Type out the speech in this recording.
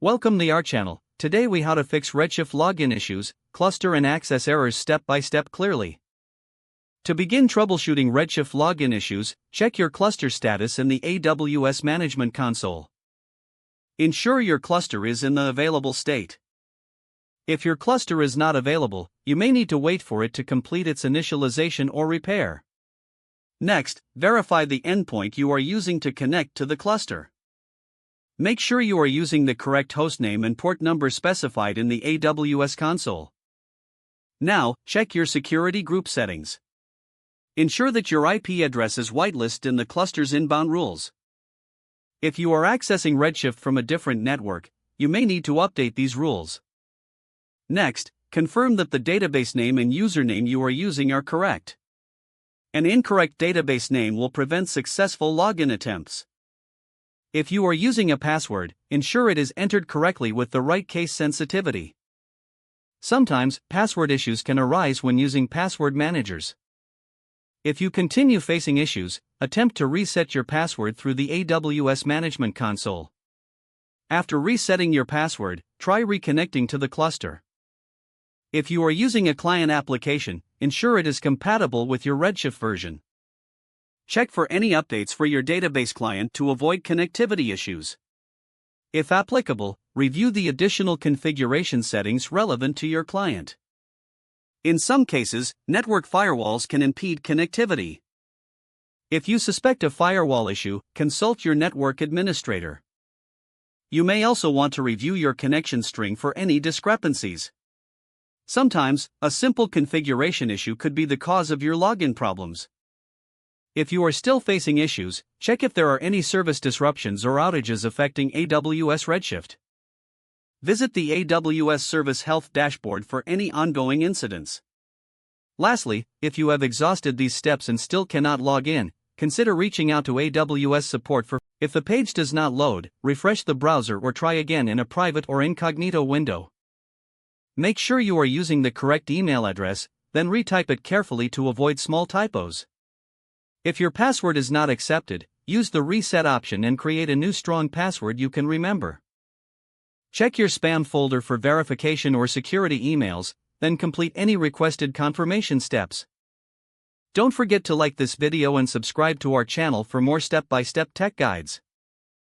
Welcome to our channel. Today we how to fix Redshift login issues, cluster and access errors step by step clearly. To begin troubleshooting Redshift login issues, check your cluster status in the AWS Management Console. Ensure your cluster is in the available state. If your cluster is not available, you may need to wait for it to complete its initialization or repair. Next, verify the endpoint you are using to connect to the cluster. Make sure you are using the correct hostname and port number specified in the AWS console. Now, check your security group settings. Ensure that your IP address is whitelisted in the cluster's inbound rules. If you are accessing Redshift from a different network, you may need to update these rules. Next, confirm that the database name and username you are using are correct. An incorrect database name will prevent successful login attempts. If you are using a password, ensure it is entered correctly with the right case sensitivity. Sometimes, password issues can arise when using password managers. If you continue facing issues, attempt to reset your password through the AWS Management Console. After resetting your password, try reconnecting to the cluster. If you are using a client application, ensure it is compatible with your Redshift version. Check for any updates for your database client to avoid connectivity issues. If applicable, review the additional configuration settings relevant to your client. In some cases, network firewalls can impede connectivity. If you suspect a firewall issue, consult your network administrator. You may also want to review your connection string for any discrepancies. Sometimes, a simple configuration issue could be the cause of your login problems. If you are still facing issues, check if there are any service disruptions or outages affecting AWS Redshift. Visit the AWS Service Health dashboard for any ongoing incidents. Lastly, if you have exhausted these steps and still cannot log in, consider reaching out to AWS support for. If the page does not load, refresh the browser or try again in a private or incognito window. Make sure you are using the correct email address, then retype it carefully to avoid small typos. If your password is not accepted, use the reset option and create a new strong password you can remember. Check your spam folder for verification or security emails, then complete any requested confirmation steps. Don't forget to like this video and subscribe to our channel for more step-by-step tech guides.